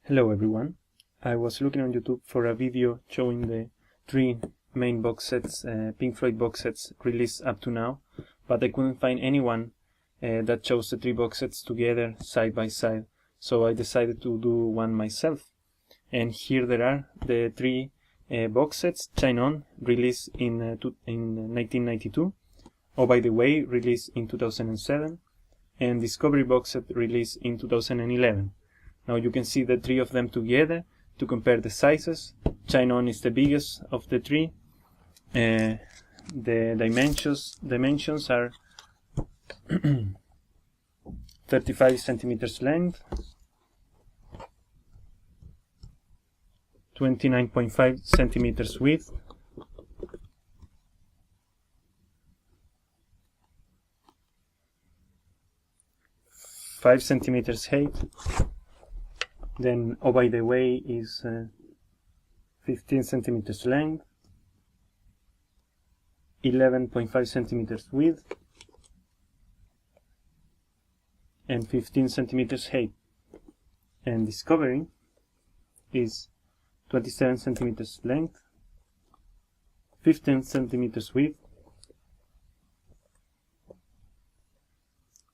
Hello everyone. I was looking on YouTube for a video showing the three main box sets, Pink Floyd box sets released up to now, but I couldn't find anyone that shows the three box sets together side by side, so I decided to do one myself. And here there are the three box sets: Shine On, released in 1992, Oh By The Way, released in 2007, and Discovery box set, released in 2011. Now you can see the three of them together to compare the sizes. Shine On is the biggest of the three. The dimensions are 35 centimeters length, 29.5 centimeters width, 5 centimeters height. Then Oh By The Way is 15 centimeters length, 11.5 centimeters width, and 15 centimeters height. And Discovery is 27 centimeters length, 15 centimeters width,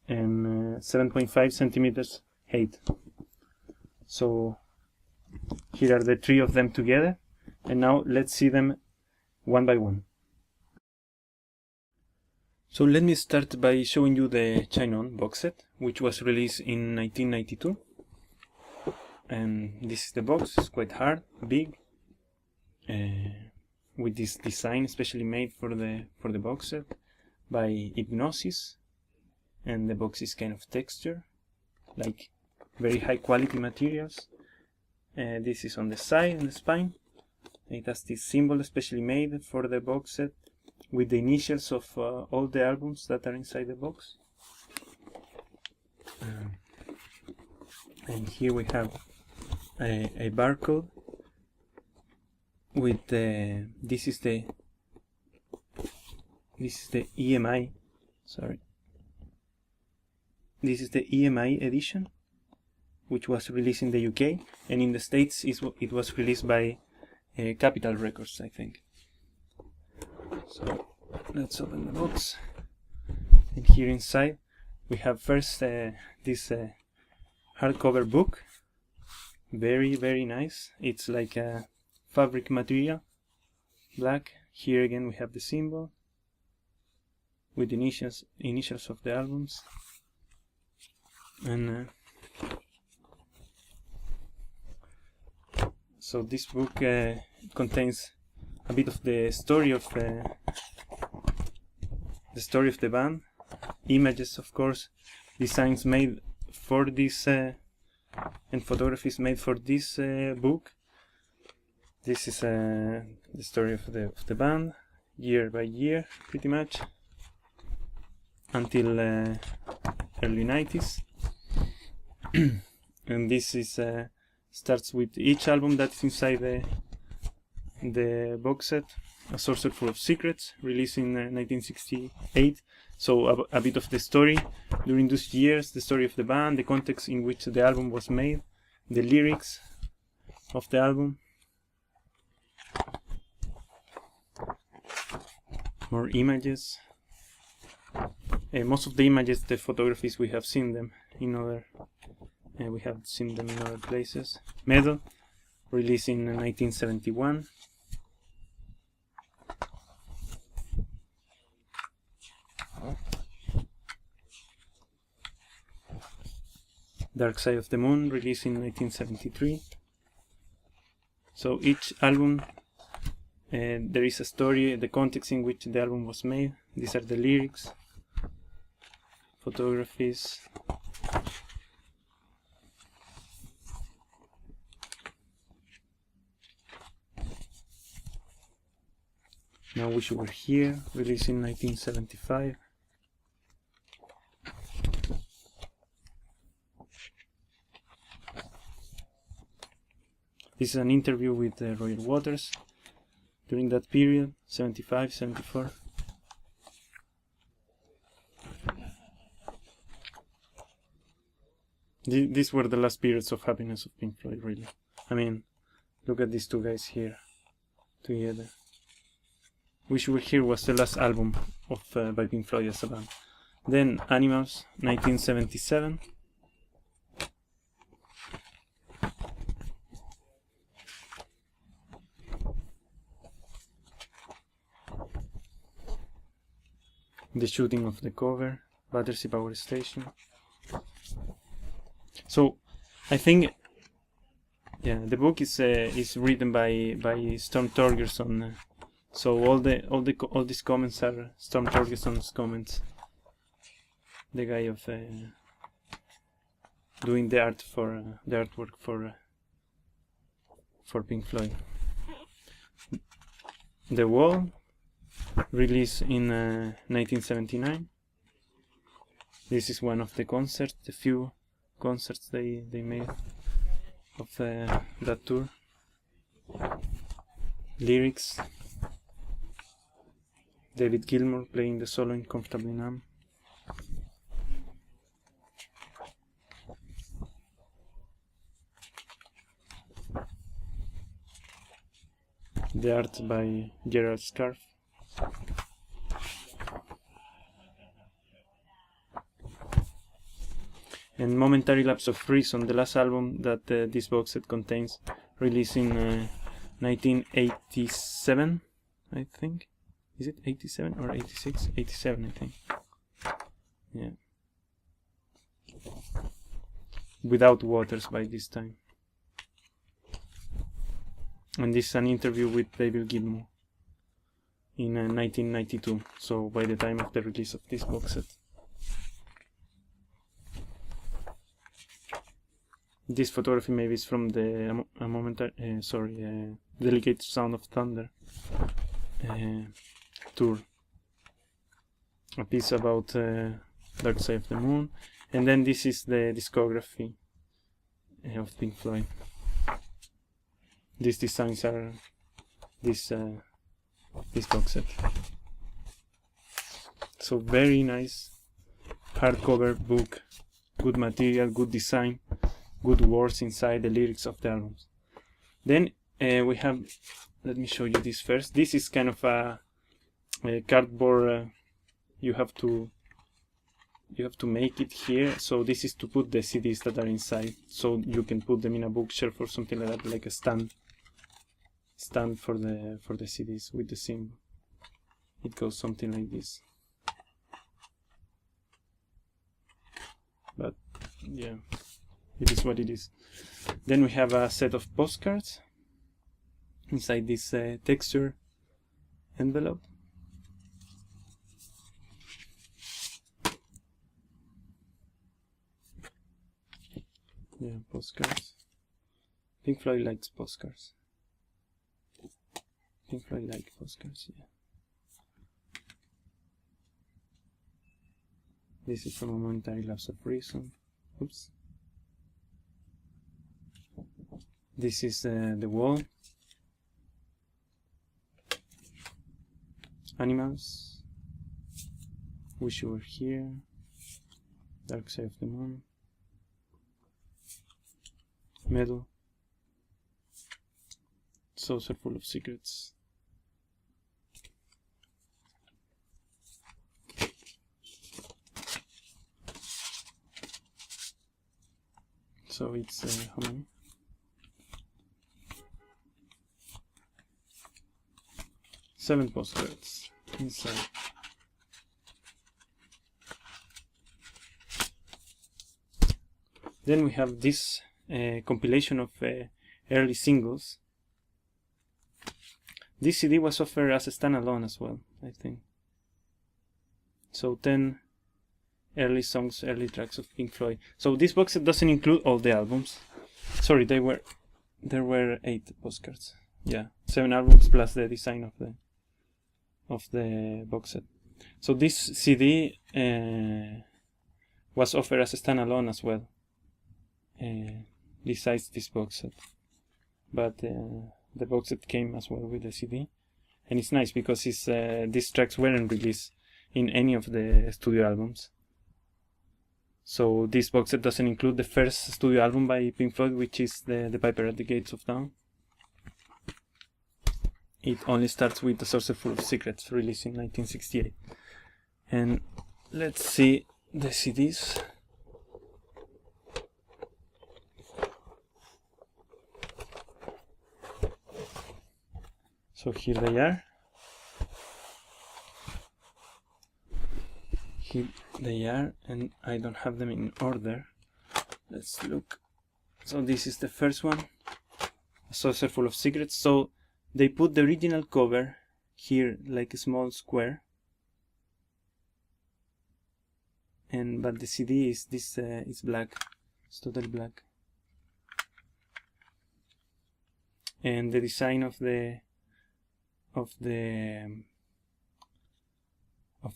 and 7.5 centimeters height. So here are the three of them together, and now let's see them one by one. So let me start by showing you the Shine On box set, which was released in 1992. And this is the box. It's quite hard, big, with this design especially made for the box set by Hypnosis, and the box is kind of texture, like very high quality materials. This is on the side and the spine. It has this symbol especially made for the box set with the initials of all the albums that are inside the box. And here we have a barcode with this is the EMI. Sorry, this is the EMI edition, which was released in the UK, and in the States it was released by Capitol Records, I think. So let's open the box, and here inside we have first this hardcover book. Very nice. It's like a fabric material, black. Here again we have the symbol with the initials of the albums, and so this book contains a bit of the story of the band, images, of course, designs made for this, and photographies made for this book. This is the story of the band, year by year, pretty much, until early 90s. And this is starts with each album that's inside the box set. A Sorcerer Full of Secrets, released in 1968. So a bit of the story during those years, the story of the band, the context in which the album was made, the lyrics of the album. More images. Most of the images, the photographies, we have seen them in other places. Medal, released in 1971. Dark Side of the Moon, released in 1973. So each album, there is a story, the context in which the album was made. These are the lyrics, photographies. Now Wish You Were Here, released in 1975. This is an interview with Roger Waters during that period, 75, 74. These were the last periods of happiness of Pink Floyd, really. I mean, look at these two guys here together. Wish You Were Here was the last album of by Pink Floyd as a band. Then Animals, 1977. The shooting of the cover, Battersea Power Station. So, I think, yeah, the book is written by Storm Thorgerson. So all these comments are Storm Thorgerson's comments. The guy of doing the art for the artwork for Pink Floyd. The Wall, released in 1979. This is one of the concerts, the few concerts they made of that tour. Lyrics. David Gilmour playing the solo in Comfortably Numb. The art by Gerald Scarfe. And Momentary Lapse of Reason, the last album that this box set contains, released in 1987, I think. Is it 87 or 86? 87, I think. Yeah. Without Waters by this time. And this is an interview with David Gilmour in 1992, so by the time of the release of this box set. This photography maybe is from the Delicate Sound of Thunder tour. A piece about Dark Side of the Moon, and then this is the discography of Pink Floyd. These designs are this box set. So very nice hardcover book, good material, good design, good words inside the lyrics of the albums. Then we have, let me show you this first. This is kind of a cardboard. You have to make it here. So this is to put the CDs that are inside, so you can put them in a bookshelf or something like that, like a stand for the CDs with the symbol. It goes something like this. But yeah, it is what it is. Then we have a set of postcards inside this texture envelope. Yeah, postcards. Pink Floyd likes postcards. Pink Floyd like postcards, yeah. This is from A Momentary Lapse of Reason. Oops. This is The Wall. Animals. Wish You Were Here. Dark Side of the Moon. Metal. Saucer Full of Secrets. So it's how many? 7 postcards inside. Then we have this compilation of early singles. This CD was offered as a standalone as well, I think. So 10 early songs, early tracks of Pink Floyd. So this box set doesn't include all the albums. Sorry, there were 8 postcards. Yeah, 7 albums plus the design of the box set. So this CD was offered as a standalone as well, besides this box set. But the box set came as well with the CD, and it's nice because these tracks weren't released in any of the studio albums. So this box set doesn't include the first studio album by Pink Floyd, which is the Piper at the Gates of Dawn. It only starts with A Saucer Full of Secrets, released in 1968. And let's see the CDs. So here they are. Here they are, and I don't have them in order. Let's look. So this is the first one, A Saucer Full of Secrets. So they put the original cover here, like a small square, but the CD is this. It's black. It's totally black. And the design of the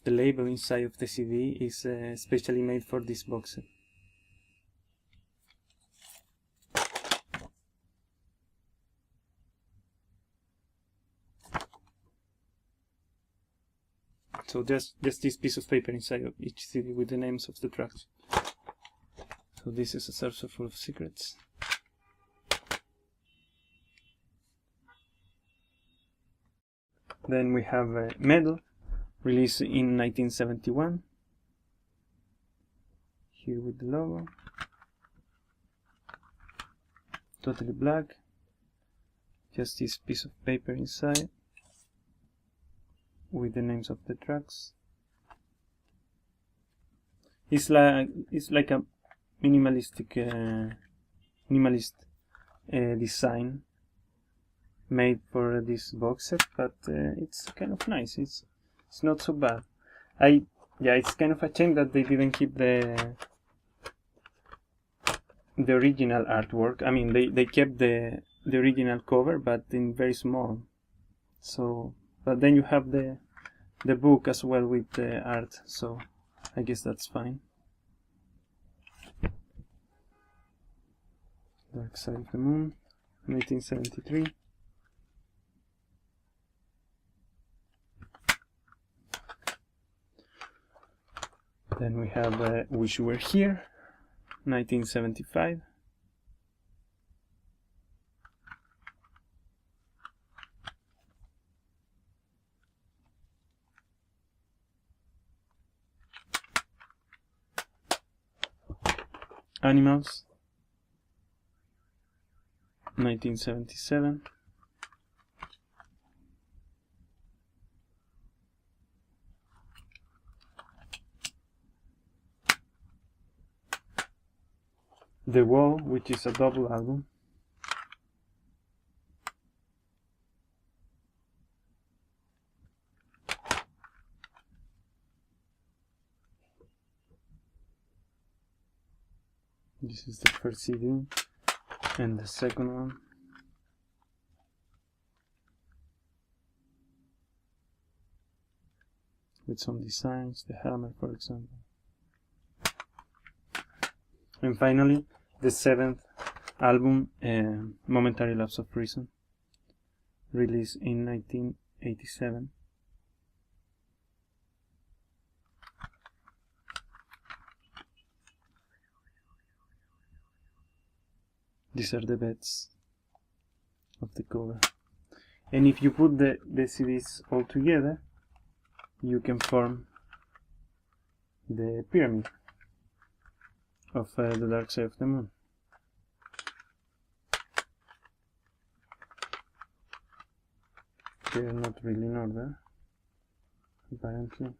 label inside of the CD is specially made for this box set. So just this piece of paper inside of each CD with the names of the tracks. So this is A Saucer Full of Secrets. Then we have Medal, released in 1971. Here with the logo. Totally black. Just this piece of paper inside with the names of the tracks. It's like a minimalist design made for this box set, but it's kind of nice. It's not so bad. It's kind of a shame that they didn't keep the original artwork. I mean, they kept the original cover, but in very small. So, but then you have the book as well with the art. So, I guess that's fine. Dark Side of the Moon, 1973. Then we have Wish You Were Here, 1975. Animals, 1977. The Wall, which is a double album. This is the first CD, and the second one. With some designs, the hammer, for example. And finally, the seventh album, Momentary Lapse of Reason, released in 1987. These are the beds of the cover. And if you put the CDs all together, you can form the pyramid of the Dark Side of the Moon. They are not really in order, apparently.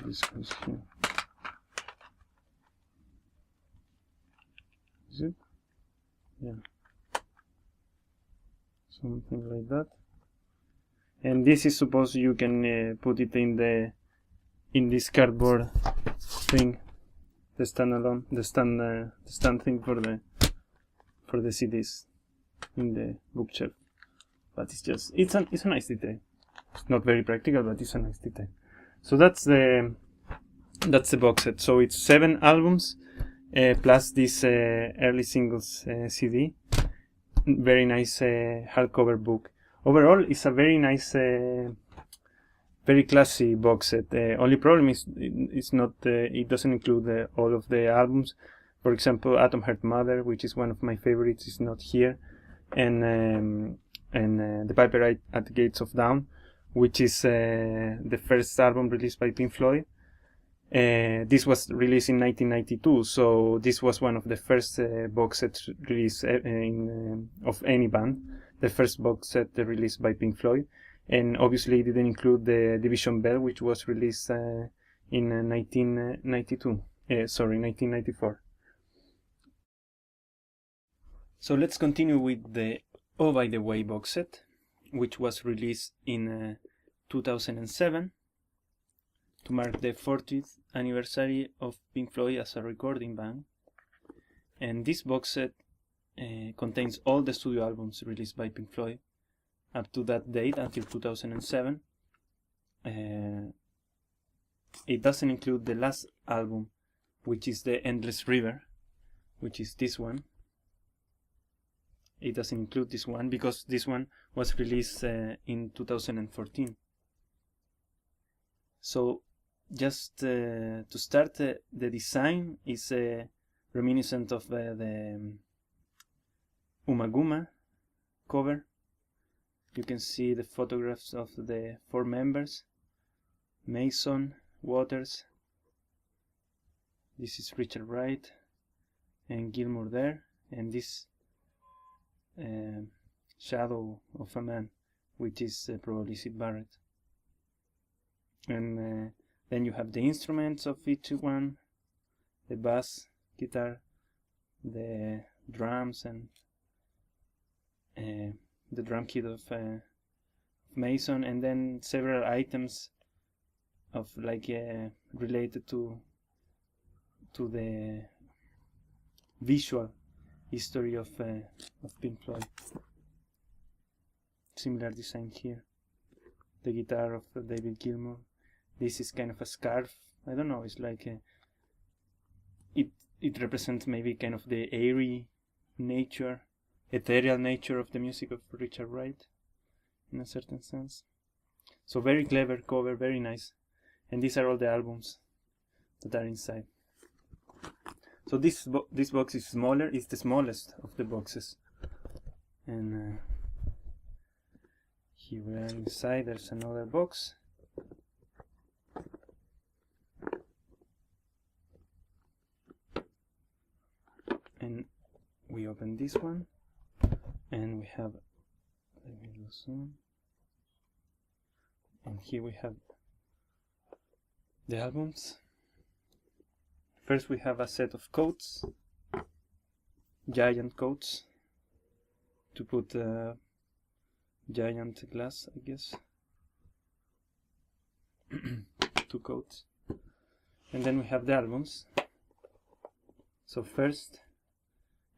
This goes here. Is it? Yeah. Something like that. And this is supposed you can put it in this cardboard thing, the stand thing for the for the CDs in the bookshelf. But it's a nice detail. It's not very practical, but it's a nice detail. So that's the box set. So it's 7 albums plus this early singles CD. Very nice hardcover book. Overall, it's a very nice, very classy box set. Only problem is it's not. It doesn't include all of the albums. For example, Atom Heart Mother, which is one of my favorites, is not here, and The Piper at the Gates of Dawn, which is the first album released by Pink Floyd. This was released in 1992, so this was one of the first box sets released of any band, the first box set released by Pink Floyd, and obviously it didn't include the Division Bell, which was released in 1994. So let's continue with the Oh By The Way box set, which was released in 2007 to mark the 40th anniversary of Pink Floyd as a recording band. And this box set contains all the studio albums released by Pink Floyd up to that date, until 2007. It doesn't include the last album, which is The Endless River, which is this one. It doesn't include this one because this one was released in 2014. So just to start, the design is reminiscent of the Umaguma cover. You can see the photographs of the 4 members: Mason, Waters, this is Richard Wright, and Gilmour there, and this shadow of a man, which is probably Syd Barrett. And then you have the instruments of each one: the bass, guitar, the drums, and the drum kit of Mason, and then several items of related to the visual history of Pink Floyd. Similar design here. The guitar of David Gilmour. This is kind of a scarf. I don't know. It's like it represents maybe kind of the airy nature, ethereal nature of the music of Richard Wright, in a certain sense. So very clever cover, very nice. And these are all the albums that are inside. So this box is smaller. It's the smallest of the boxes. And here we are inside. There's another box. And we open this one, and we have, let me go zoom, and here we have the albums. First we have a set of coats, giant coats, to put giant glass, I guess. 2 coats. And then we have the albums. So first,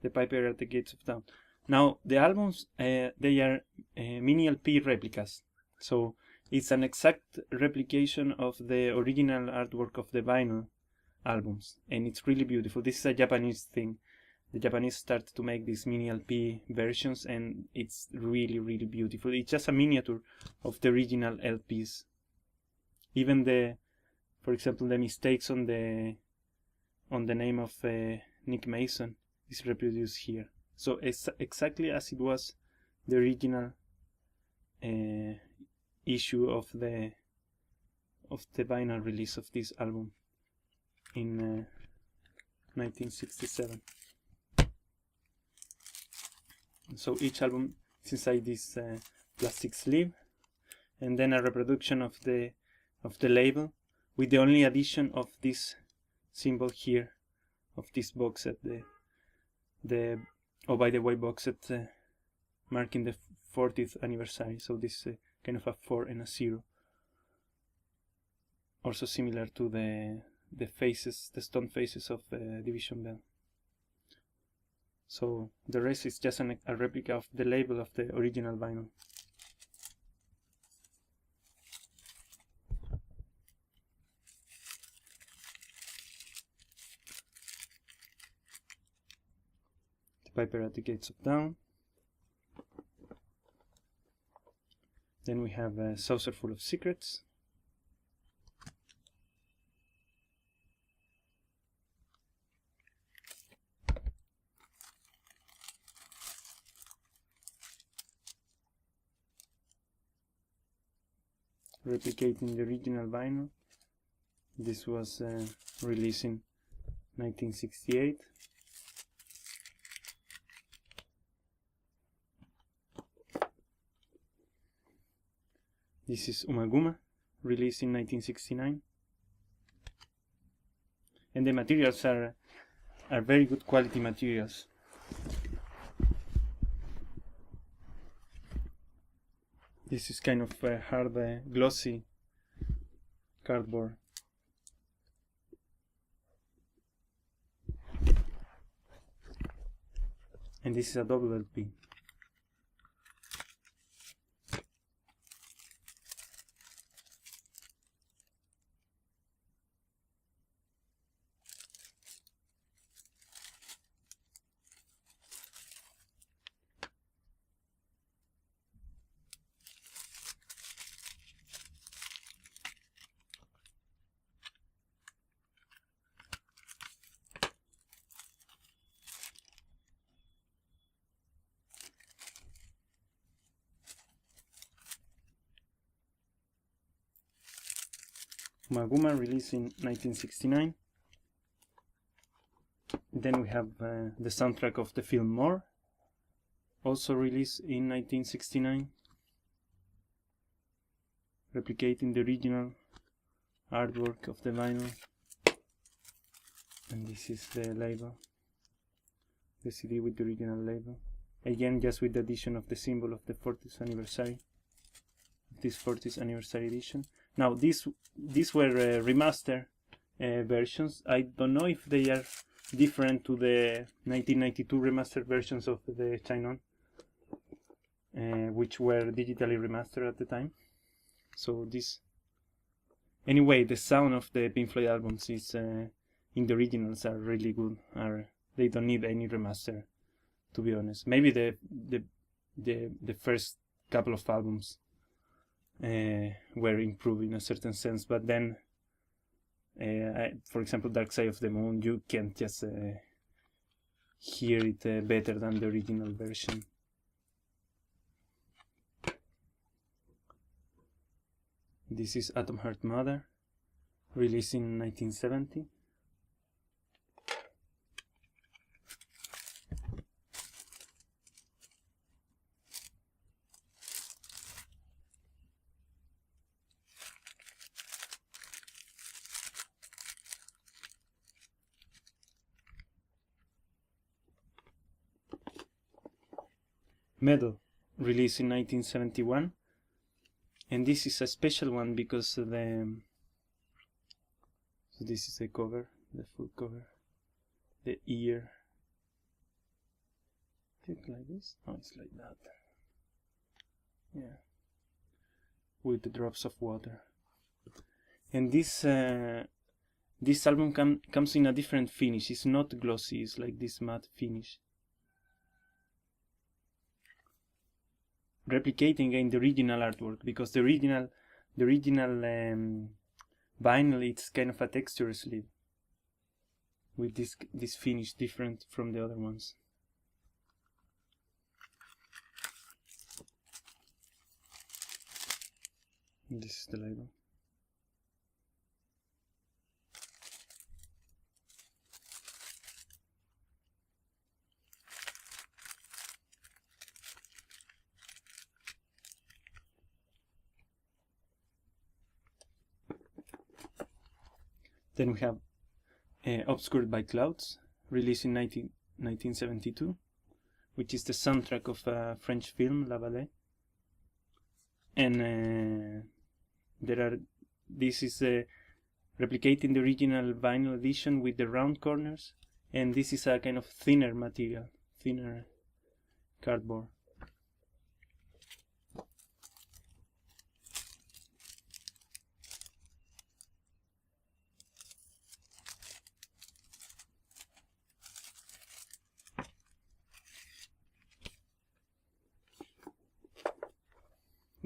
The Piper at the Gates of Dawn. Now the albums, they are mini LP replicas. So it's an exact replication of the original artwork of the vinyl albums, and it's really beautiful. This is a Japanese thing. The Japanese started to make these mini LP versions, and it's really, really beautiful. It's just a miniature of the original LPs. Even for example, the mistakes on the name of Nick Mason is reproduced here. So it's exactly as it was the original issue of the vinyl release of this album in 1967. So each album is inside this plastic sleeve, and then a reproduction of the label, with the only addition of this symbol here of this box set, the Oh By The Way box set, marking the 40th anniversary. So this kind of a 4 and a 0, also similar to the faces, the stone faces of Division Bell. So the rest is just a replica of the label of the original vinyl. The paper at the gates of dawn. Then we have a saucer full of secrets. Replicating the original vinyl. This was released in 1968. This is Umaguma, released in 1969. And the materials are very good quality materials. This is kind of hard, glossy cardboard. And this is a double LP. Maguma, released in 1969. Then we have the soundtrack of the film More, also released in 1969, replicating the original artwork of the vinyl. And this is the label, the CD with the original label. Again, just with the addition of the symbol of the 40th anniversary, this 40th anniversary edition. Now these were remaster versions. I don't know if they are different to the 1992 remastered versions of the Chinon, which were digitally remastered at the time. So this, anyway, the sound of the Pink Floyd albums is in the originals are really good. They don't need any remaster, to be honest. Maybe the first couple of albums were improved in a certain sense, but then for example Dark Side of the Moon, you can't just hear it better than the original version. This is Atom Heart Mother, released in 1970. Medal, released in 1971, and this is a special one because so this is the cover, the full cover, the ear. Is it like this? Oh, it's like that. Yeah, with the drops of water. And this album comes in a different finish. It's not glossy. It's like this matte finish, replicating again the original artwork, because the original vinyl, it's kind of a texture sleeve with this finish different from the other ones. And this is the label. Then we have Obscured by Clouds, released in 1972, which is the soundtrack of a French film, La Vallée. And this is replicating the original vinyl edition with the round corners, and this is a kind of thinner material, thinner cardboard.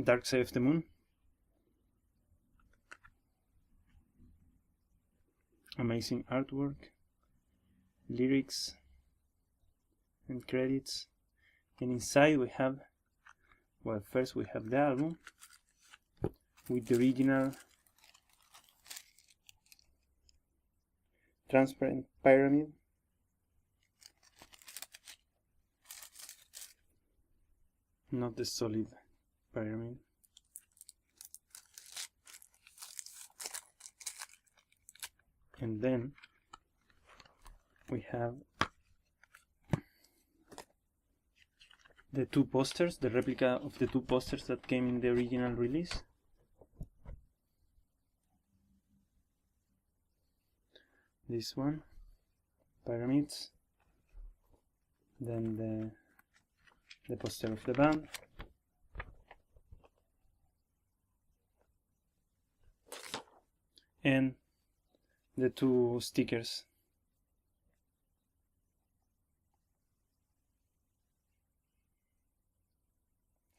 Dark Side of the Moon. Amazing artwork, lyrics and credits. And inside we have, well, first we have the album with the original transparent pyramid. Not the solid pyramid. And then we have the two posters, the replica of the two posters that came in the original release. This one, pyramids. Then the poster of the band. And the two stickers.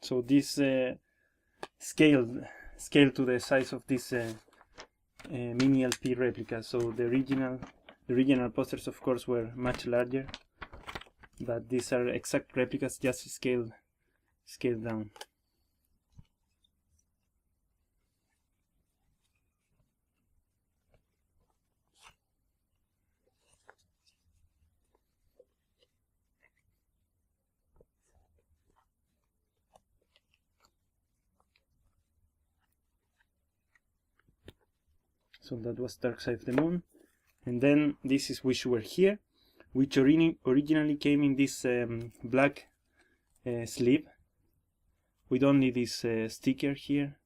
So this scaled to the size of this mini LP replica. So the original posters, of course, were much larger, but these are exact replicas, just scaled down. So that was Dark Side of the Moon. And then this is Wish You Were Here, which originally came in this black sleeve with only this sticker here.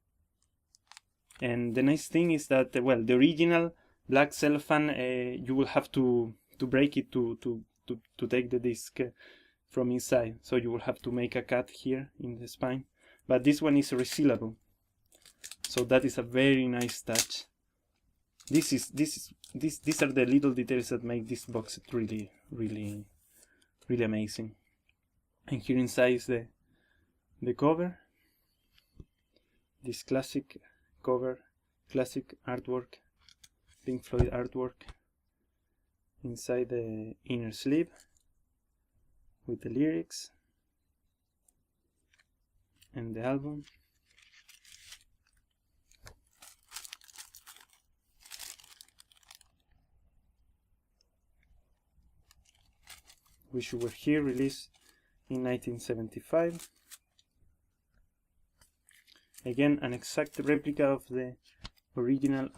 And the nice thing is that, well, the original black cellophane, you will have to break it to take the disc from inside. So you will have to make a cut here in the spine. But this one is resealable. So that is a very nice touch. These are the little details that make this box set really amazing. And here inside is the cover. This classic cover, classic artwork, Pink Floyd artwork. Inside the inner sleeve with the lyrics and the album. Wish You Were Here, released in 1975. Again, an exact replica of the original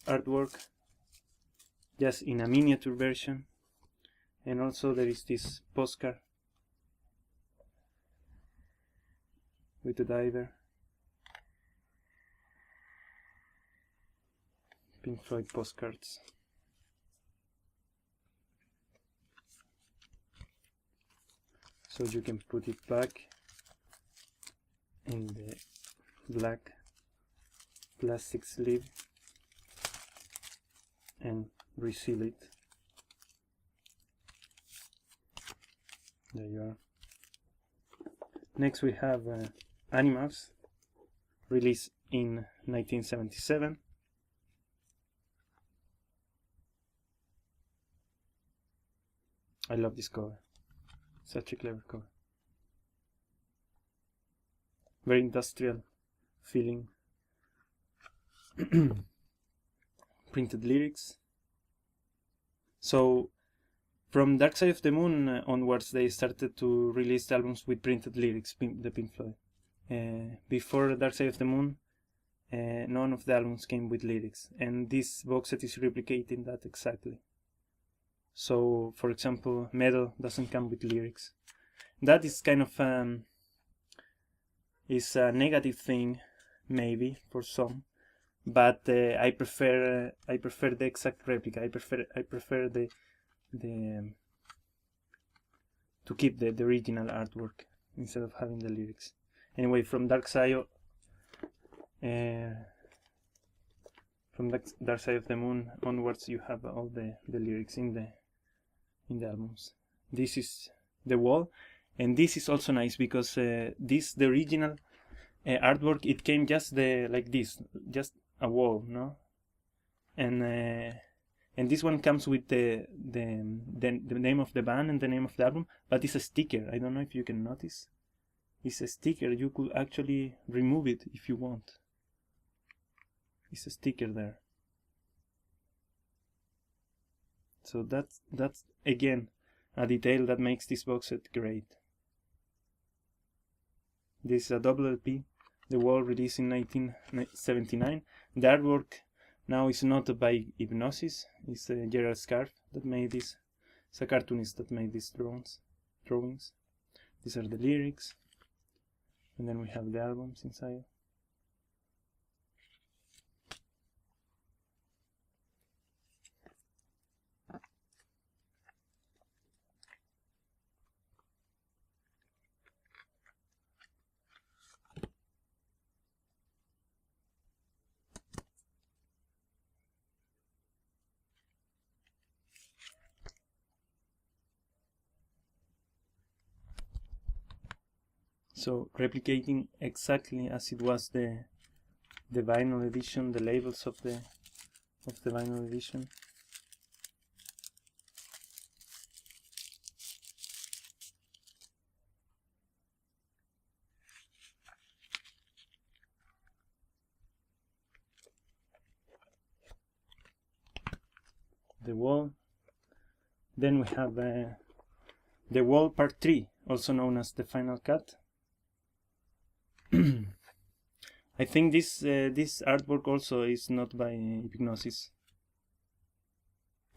artwork, just in a miniature version. And also there is this postcard with the diver. Pink Floyd postcards. So you can put it back in the black plastic sleeve and reseal it. There you are. Next we have Animals, released in 1977. I love this cover. Such a clever cover. Very industrial feeling. Printed lyrics. So from Dark Side of the Moon onwards, they started to release albums with printed lyrics, the Pink Floyd. Before Dark Side of the Moon, none of the albums came with lyrics, and this box set is replicating that exactly. So, for example, Metal doesn't come with lyrics. That is kind of is a negative thing, maybe for some, but I prefer the exact replica. I prefer to to keep the original artwork instead of having the lyrics. Anyway, from Dark Side of the Moon onwards, you have all the lyrics in the albums. This is the wall, and this is also nice because the original artwork, it came just like this, just a wall, no? And this one comes with the name of the band and the name of the album, but it's a sticker. I don't know if you can notice. It's a sticker. You could actually remove it if you want. It's a sticker there. So that's again a detail that makes this box set great. This is a double LP, The Wall, released in 1979. The artwork now is not by Hypnosis. It's Gerald Scarfe that made this. It's a cartoonist that made these drawings. These are the lyrics, and then we have the albums inside. So replicating exactly as it was the vinyl edition, the labels of the vinyl edition. The Wall. Then we have The Wall Part 3, also known as the Final Cut. I think this artwork also is not by Hypnosis.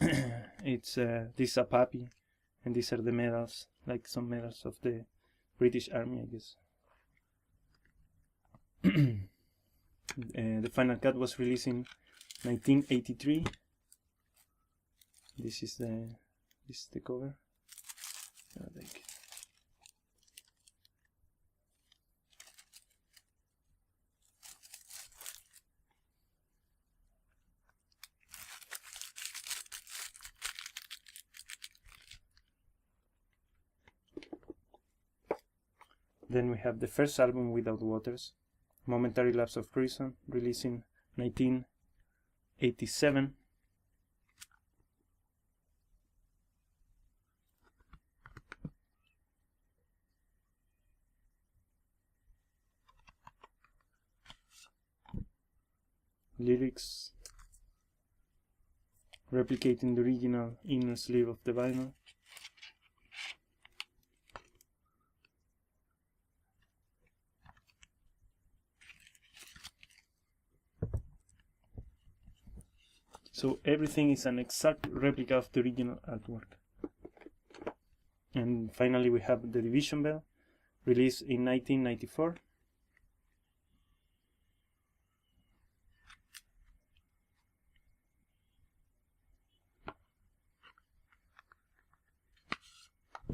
It's this is a puppy, and these are the medals, like some medals of the British Army, I guess. The Final Cut was released in 1983. This is the cover. Then we have the first album, Without Waters, Momentary Lapse of Prison, released in 1987. Lyrics replicating the original inner sleeve of the vinyl. So everything is an exact replica of the original artwork. And finally we have The Division Bell, released in 1994.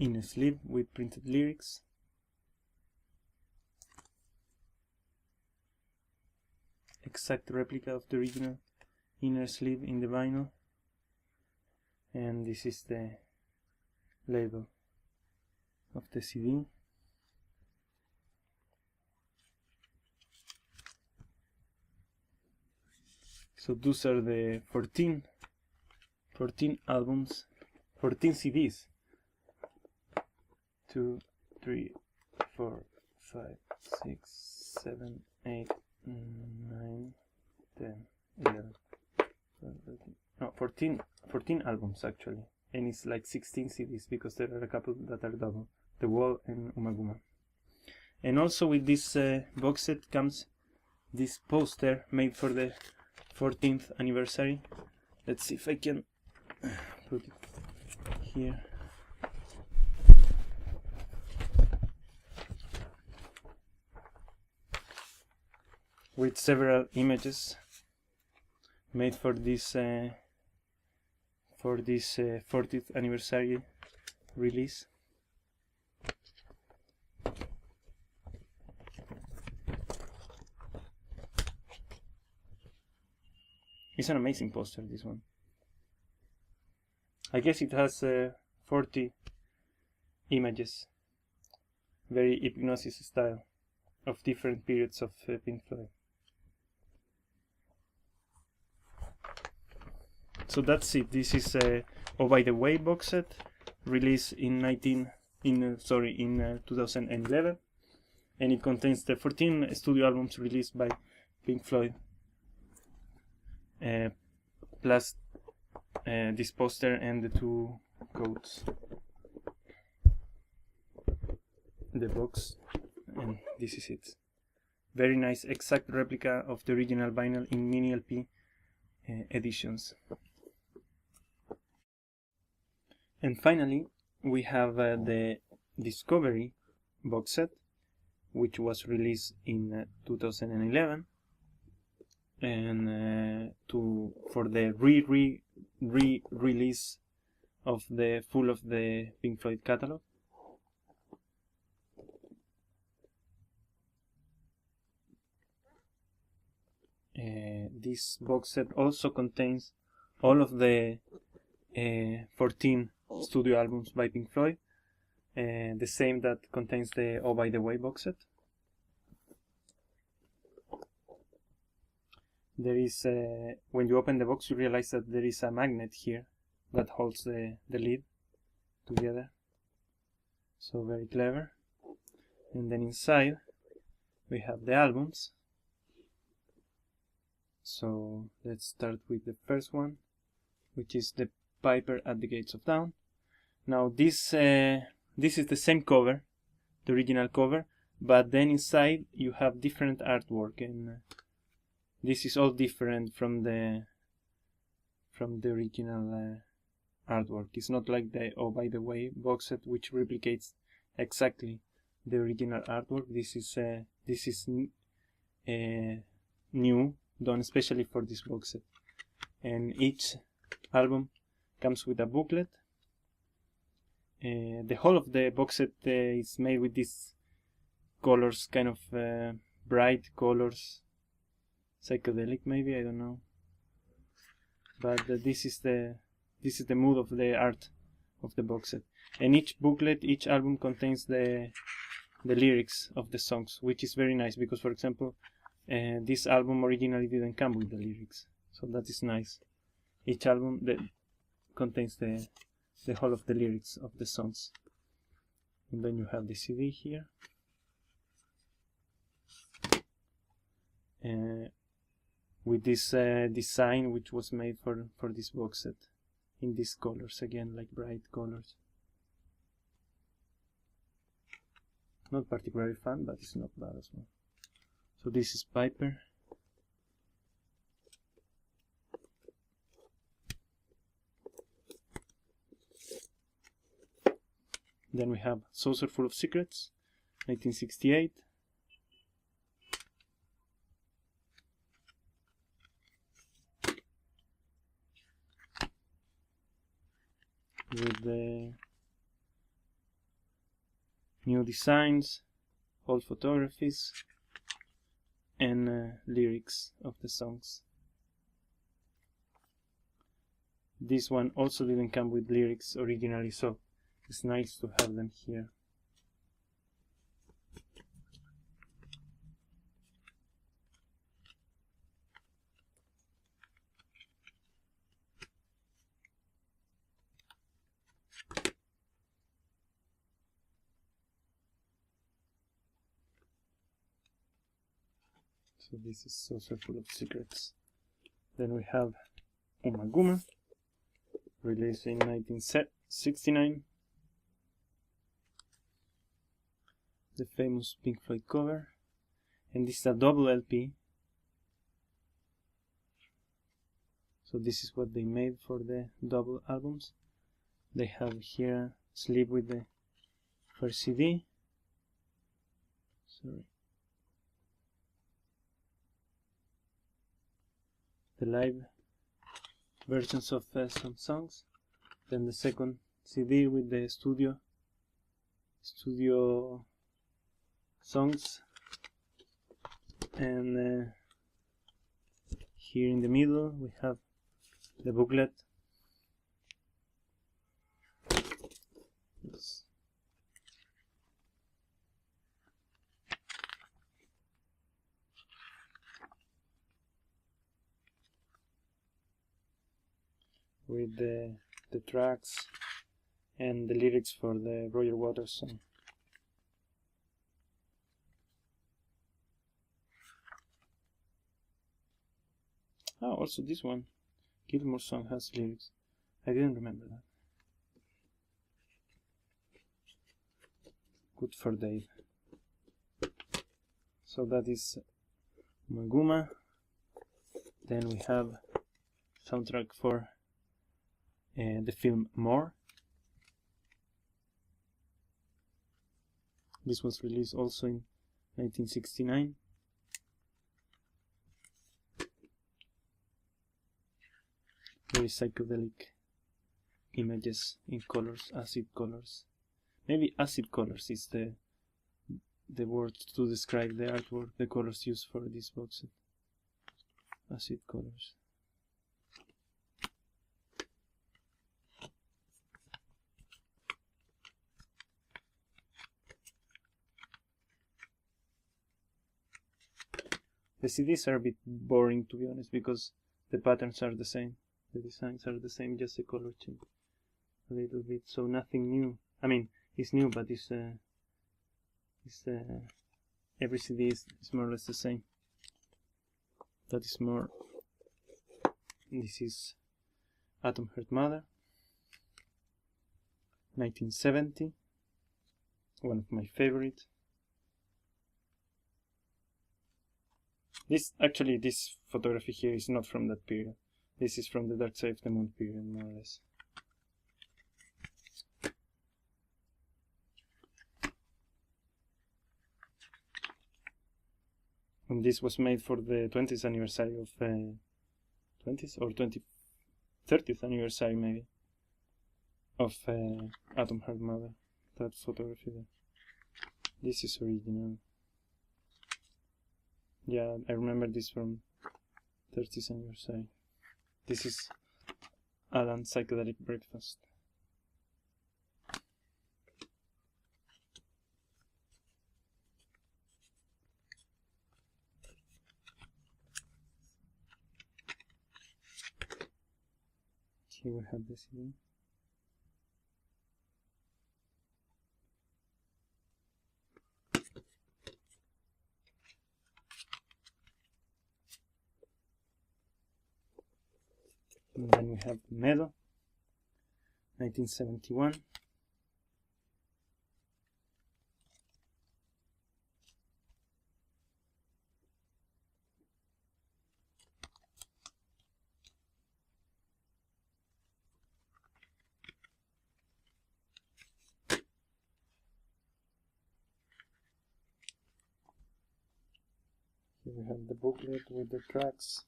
In a sleeve with printed lyrics. Exact replica of the original inner sleeve in the vinyl. And this is the label of the CD. So those are the 14 albums, 14 CDs. 2, 3, 4, 5, 6, 7, 8, 9, 10, 11, 12, 13. No, 14 albums actually, and it's like 16 CDs because there are a couple that are double, The Wall and Umaguma. And also with this box set comes this poster made for the 14th anniversary. Let's see if I can put it here. With several images made for this 40th anniversary release. It's an amazing poster, this one. I guess it has 40 images, very hypnosis style, of different periods of Pink Floyd. So that's it. This is a Oh By The Way box set, released in 2011, and it contains the 14 studio albums released by Pink Floyd, plus this poster and the 2 codes. The box, and this is it. Very nice, exact replica of the original vinyl in mini LP editions. And finally, we have the Discovery box set, which was released in 2011, and for the re-release of the full of the Pink Floyd catalog. This box set also contains all of the 14 studio albums by Pink Floyd, the same that contains the Oh By The Way box set. There is, when you open the box, you realize that there is a magnet here that holds the lid together. So very clever. And then inside we have the albums. So let's start with the first one, which is the Piper at the Gates of Dawn. Now this is the same cover, the original cover, but then inside you have different artwork, and this is all different from the original artwork. It's not like the Oh By The Way box set, which replicates exactly the original artwork. This is new, done especially for this box set, and each album comes with a booklet. The whole of the box set is made with these colors, kind of bright colors, psychedelic maybe, I don't know, but this is the mood of the art of the box set. And each booklet, each album contains the lyrics of the songs, which is very nice, because for example this album originally didn't come with the lyrics, so that is nice. Each album that contains the whole of the lyrics of the songs. And then you have the CD here, with this design which was made for this box set, in these colors again, like bright colors. Not particularly fun, but it's not bad as well. So this is Piper. Then we have Saucer Full of Secrets, 1968. With the new designs, old photographies, and lyrics of the songs. This one also didn't come with lyrics originally, so it's nice to have them here. So this is Saucer Full of Secrets. Then we have Umaguma, released in 1969. The famous Pink Floyd cover. And this is a double LP. So this is what they made for the double albums. They have here a sleeve with the first CD. Sorry. The live versions of some songs. Then the second CD with the studio songs. And Here in the middle we have the booklet. Oops. With the tracks and the lyrics for the Roger Waters song. Oh, also this one, Gilmour song, has lyrics. I didn't remember that. Good for Dave. So that is Maguma. Then we have soundtrack for the film More. This was released also in 1969. Very psychedelic images in colors, acid colors. Maybe acid colors is the word to describe the artwork, the colors used for this box set. Acid colors. The CDs are a bit boring, to be honest, because the patterns are the same, the designs are the same, just the color change a little bit, so nothing new. I mean, it's new, but it's every CD is more or less the same. That is more. This is Atom Heart Mother, 1970, one of my favorite. This photography here is not from that period. This is from the Dark Side of the Moon period, more or less. And this was made for the 20th anniversary of 20th or 30th anniversary maybe of Atom Heart Mother. That photography there. This is original. Yeah, I remember this from 30th anniversary. This is Alan's Psychedelic Breakfast. Here we have the CD. And then we have Meadow, 1971. Here we have the booklet with the tracks,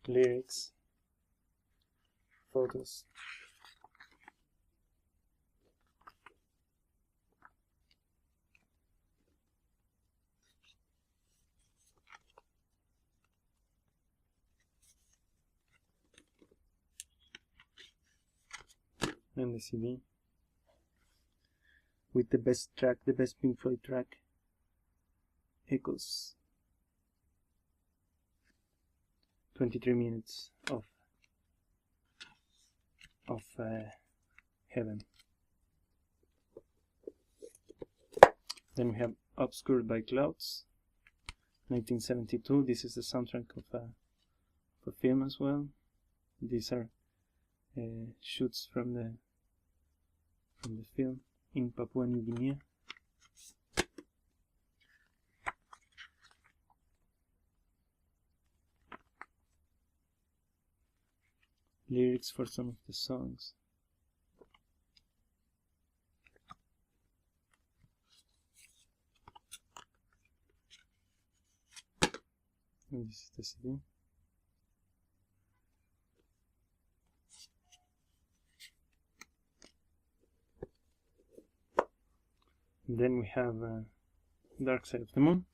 lyrics, photos. And the CD with the best track, the best Pink Floyd track, Echoes. 23 minutes of heaven. Then we have Obscured by Clouds, 1972. This is the soundtrack of a film as well. These are shoots from the film in Papua New Guinea. Lyrics for some of the songs. And this is the CD. And then we have Dark Side of the Moon,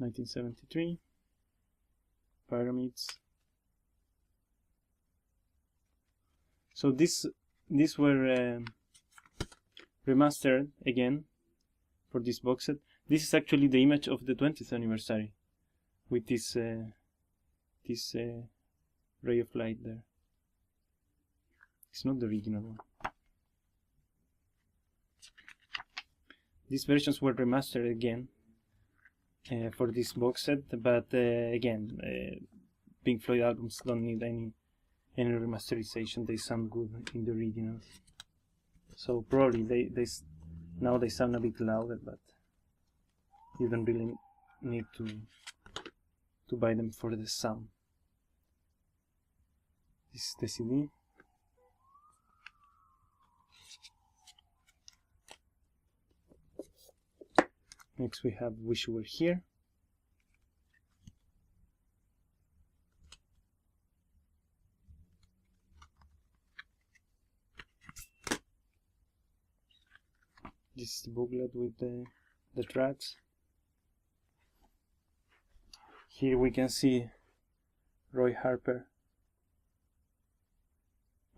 1973, Pyramids. So these were remastered again for this box set. This is actually the image of the 20th anniversary with this ray of light there. It's not the original one. These versions were remastered again for this box set, but again, Pink Floyd albums don't need any remasterization. They sound good in the originals. So probably now they sound a bit louder, but you don't really need to buy them for the sound. This is the CD. Next we have Wish You Were Here. This is the booklet with the tracks. Here we can see Roy Harper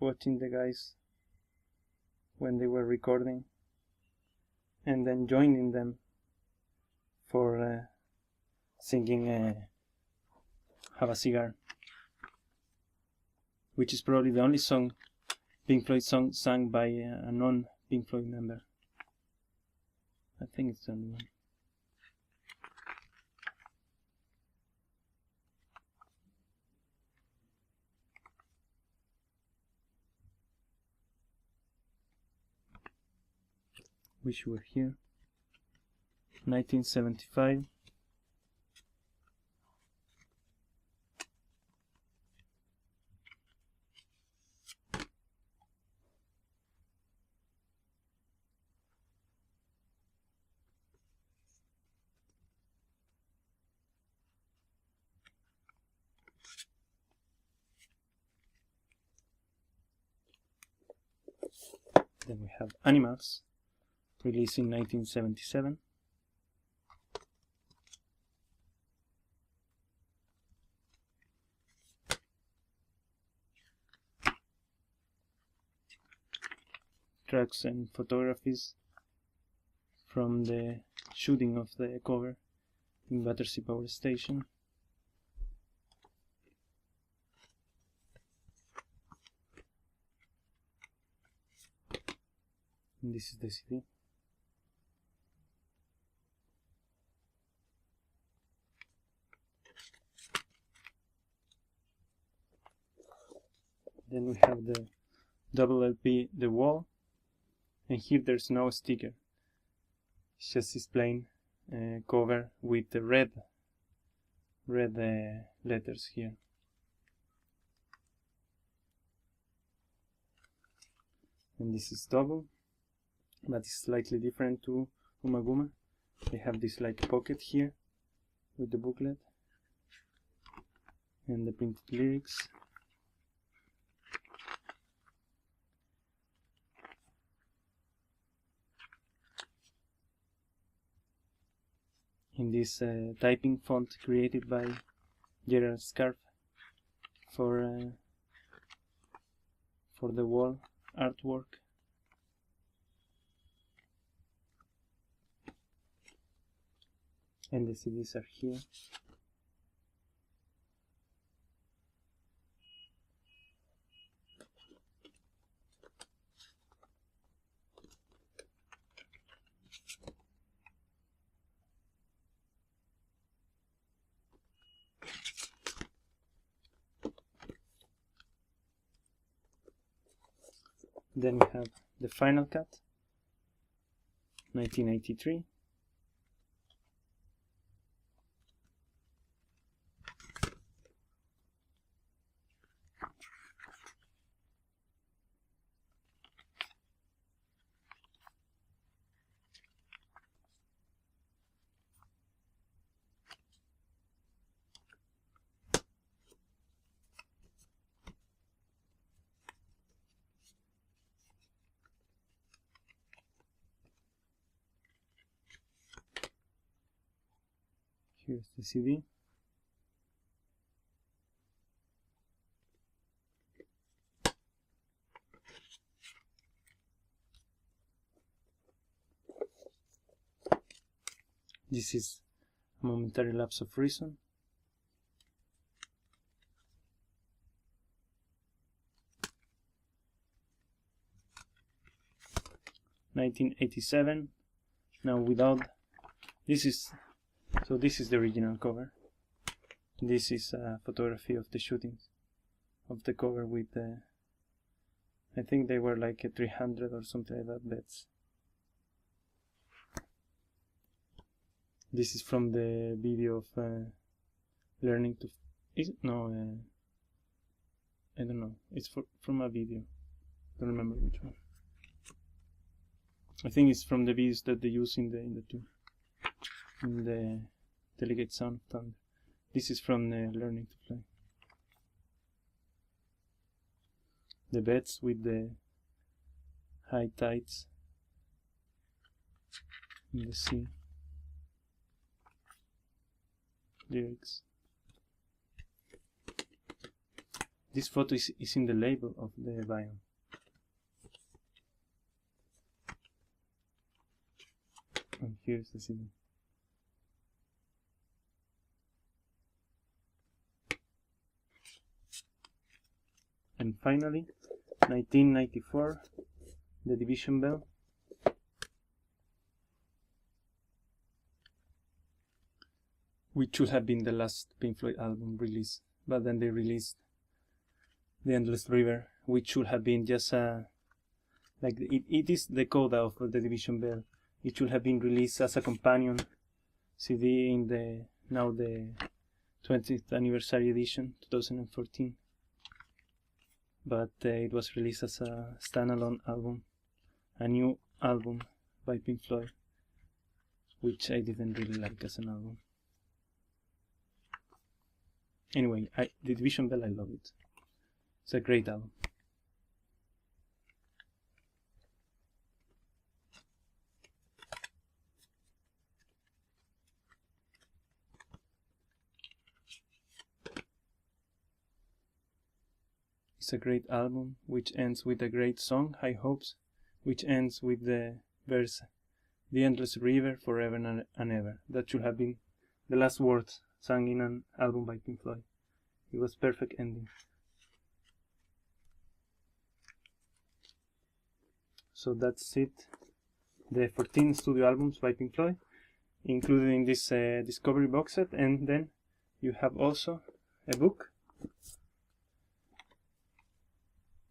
watching the guys when they were recording and then joining them for singing Have a Cigar, which is probably the only song, Pink Floyd song, sung by a non-Pink Floyd member. I think it's the only one. Wish You Were Here, 1975. Then we have Animals, released in 1977. Tracks and photographies from the shooting of the cover in Battersea Power Station. And this is the CD. Then we have the double LP, The Wall, and here there's no sticker. It's just this plain cover with the red letters here. And this is double, but it's slightly different to Umaguma. They have this like pocket here with the booklet and the printed lyrics. In this typing font created by Gerard Scarfe for the wall artwork. And the CDs are here. Then we have the final cut, 1983. Here's the CD. This is a momentary lapse of reason. (1987). Now without this is the original cover. This is a photography of the shootings of the cover with I think they were like a 300 or something like that bets. This is from the video of learning to I don't know, it's from a video, don't remember which one. I think it's from the videos that they use in the Delegate Sound of Thunder. This is from the Learning to Fly. The beds with the high tides in the sea. Lyrics. This photo is in the label of the vinyl. And here's the CD. And finally, 1994, The Division Bell. Which should have been the last Pink Floyd album released, but then they released The Endless River, which should have been just like it is the coda of The Division Bell. It should have been released as a companion CD in the 20th anniversary edition, 2014. But it was released as a standalone album, a new album by Pink Floyd, which I didn't really like as an album. Anyway, The Division Bell, I love it. It's a great album. It's a great album, which ends with a great song, High Hopes, which ends with the verse, The Endless River, Forever and Ever. That should have been the last words sung in an album by Pink Floyd. It was perfect ending. So that's it. The 14 studio albums by Pink Floyd, including this Discovery box set, and then you have also a book.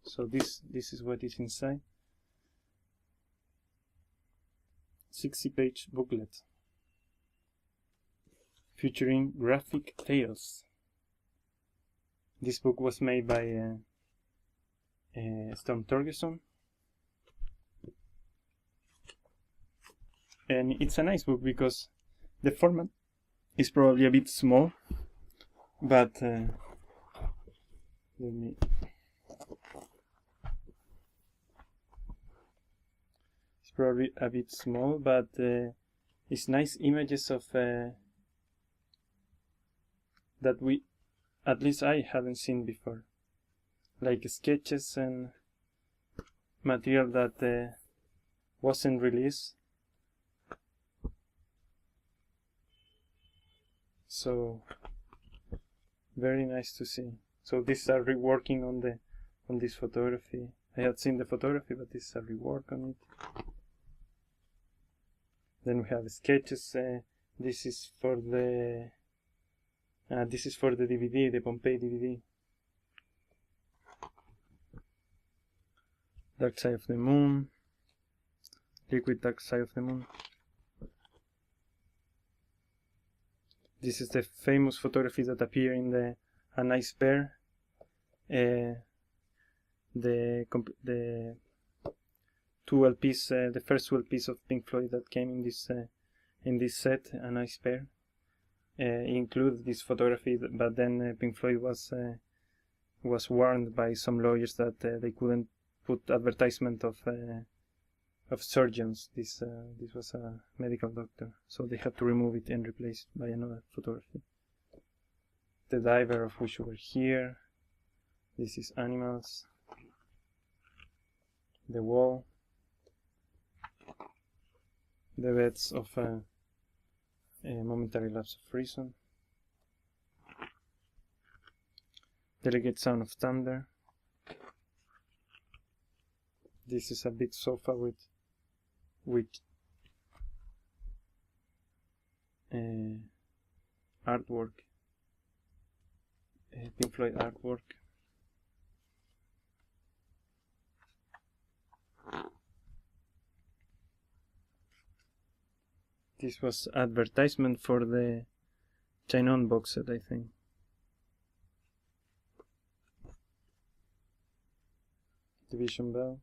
So this is what is inside. 60-page booklet featuring graphic tales. This book was made by Storm Torgerson, and it's a nice book because the format is probably a bit small, but probably a bit small, but it's nice images of that at least I haven't seen before, like sketches and material that wasn't released. So very nice to see. So this is a reworking on this photography. I had seen the photography, but this is a rework on it. Then we have sketches. This is for the DVD, the Pompeii DVD. Dark Side of the Moon, Liquid Dark Side of the Moon. This is the famous photography that appear in the A Nice Pair, the 2 LPs, the first 2 LPs of Pink Floyd that came in this set, A Nice Pair. Include this photography, but then Pink Floyd was warned by some lawyers that they couldn't put advertisement of surgeons. This was a medical doctor, so they had to remove it and replace it by another photography. The diver, of which over here. This is animals. The wall. The beds of a momentary lapse of reason. Delicate sound of thunder. This is a big sofa with artwork, Pink Floyd artwork. This was advertisement for the Chinon box set, I think. Division bell.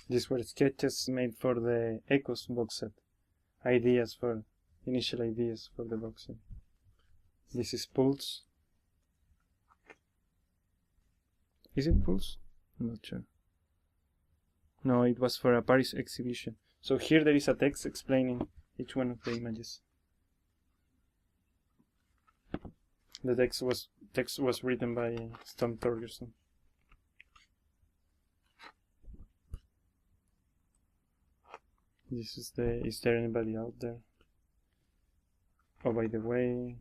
These were sketches made for the Echoes box set. Initial ideas for the box set. This is Pulse. Is it Pulse? I'm not sure. No, it was for a Paris exhibition. So here there is a text explaining each one of the images. The text was written by Storm Torgerson. This is the Is There Anybody Out There? Oh, by the way.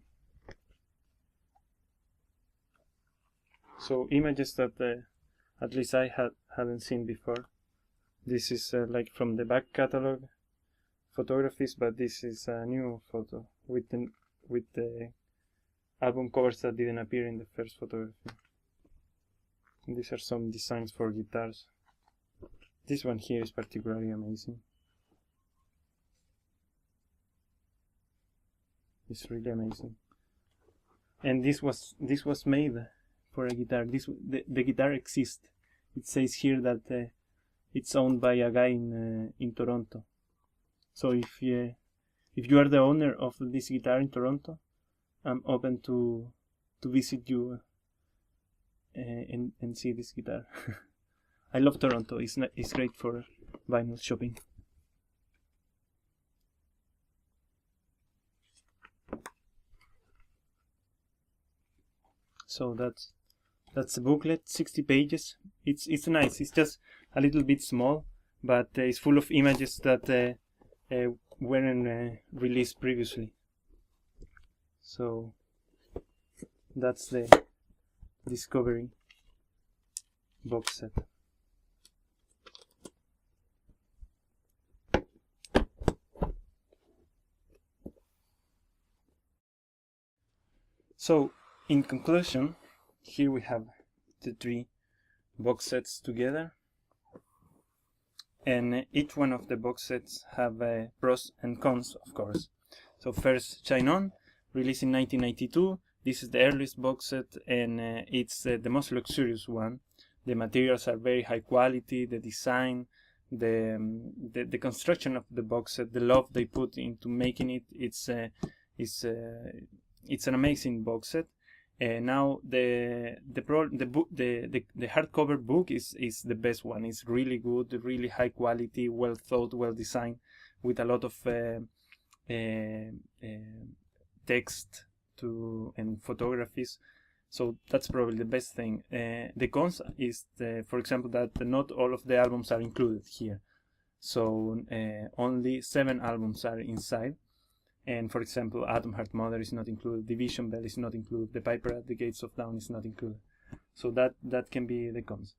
So images that at least I hadn't seen before. This is like from the back catalog photographies, but this is a new photo with the album covers that didn't appear in the first photography. And these are some designs for guitars. This one here is particularly amazing. It's really amazing. And this was made for a guitar. The guitar exists. It says here that it's owned by a guy in Toronto. So if you are the owner of this guitar in Toronto, I'm open to visit you and see this guitar. I love Toronto. It's great for vinyl shopping. So that's the booklet, 60 pages. It's nice. It's just a little bit small, but it's full of images that weren't released previously. So that's the Discovery box set. So in conclusion, here we have the three box sets together, and each one of the box sets have pros and cons, of course. So first, Chinon, released in 1992. This is the earliest box set, and it's the most luxurious one. The materials are very high quality. The design, the construction of the box set, the love they put into making it, it's an amazing box set. Now the hardcover book is the best one. It's really good, really high quality, well thought, well designed, with a lot of text and photographies. So that's probably the best thing. The cons is, for example, that not all of the albums are included here. So only 7 albums are inside. And for example, Atom Heart Mother is not included, Division Bell is not included, The Piper at the Gates of Dawn is not included. So that can be the cons.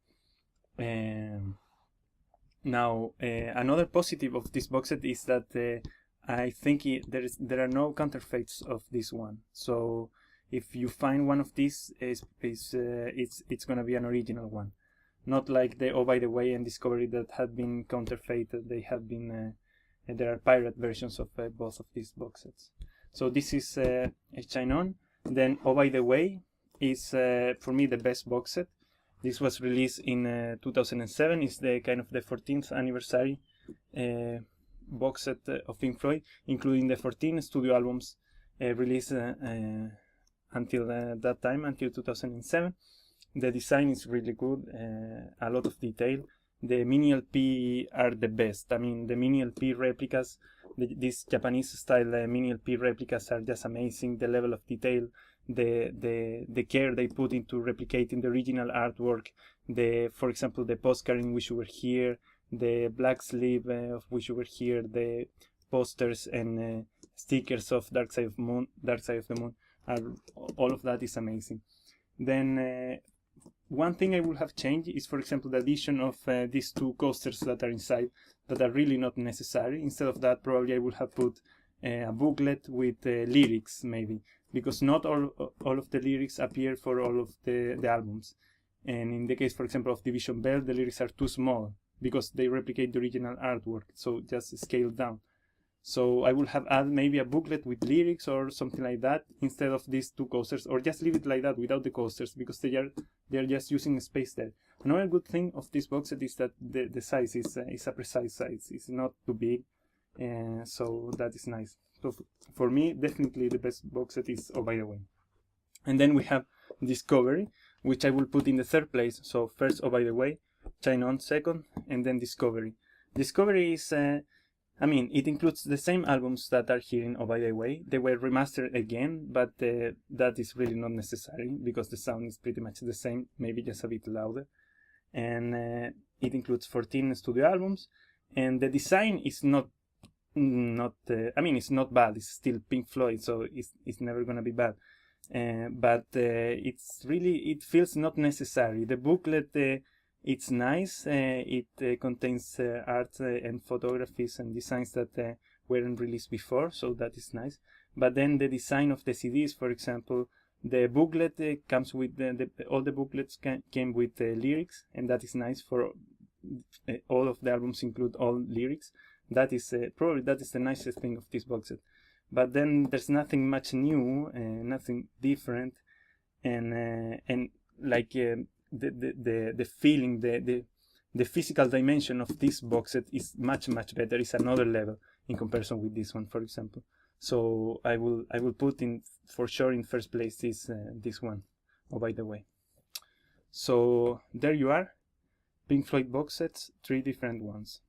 Now, another positive of this box set is that I think there are no counterfeits of this one. So if you find one of these, it's gonna be an original one, not like the Oh By the Way and Discovery that had been counterfeited. They have been. There are pirate versions of both of these box sets. So this is a Chinon. Then Oh By the Way is for me the best box set. This was released in 2007. It's the kind of the 14th anniversary box set of Pink Floyd, including the 14 studio albums released until that time, until 2007. The design is really good, a lot of detail. The mini LP are the best. I mean, the mini LP replicas, these Japanese style mini LP replicas are just amazing. The level of detail, the care they put into replicating the original artwork. For example, the postcard in Wish You Were Here, the black sleeve of Wish You Were Here, the posters and stickers of Dark Side of the Moon. All of that is amazing. Then one thing I would have changed is, for example, the addition of these two coasters that are inside that are really not necessary. Instead of that, probably I would have put a booklet with lyrics, maybe, because not all of the lyrics appear for all of the albums. And in the case, for example, of Division Bell, the lyrics are too small because they replicate the original artwork, so just scale down. So I would have added maybe a booklet with lyrics or something like that instead of these two coasters, or just leave it like that without the coasters, because they're just using space there. Another good thing of this box set is that the size is a precise size. It's not too big, so that is nice. So for me, definitely the best box set is Oh By The Way. And then we have Discovery, which I will put in the third place. So first Oh By The Way, China On second, and then Discovery. Discovery is I mean, it includes the same albums that are here in Oh By The Way. They were remastered again, but that is really not necessary because the sound is pretty much the same, maybe just a bit louder. And it includes 14 studio albums, and the design is not I mean, it's not bad. It's still Pink Floyd, so it's never gonna be bad. But it feels not necessary. The booklet. It's nice. It contains art and photographies and designs that weren't released before, so that is nice. But then the design of the CDs, for example, the booklet comes with all the booklets came with lyrics, and that is nice. For all of the albums include all lyrics. That is probably the nicest thing of this box set. But then there's nothing much new, nothing different, and like. The feeling, the physical dimension of this box set is much better. It's another level in comparison with this one, for example. So I will put in for sure in first place this one, Oh By The Way. So there you are, Pink Floyd box sets, 3 different ones.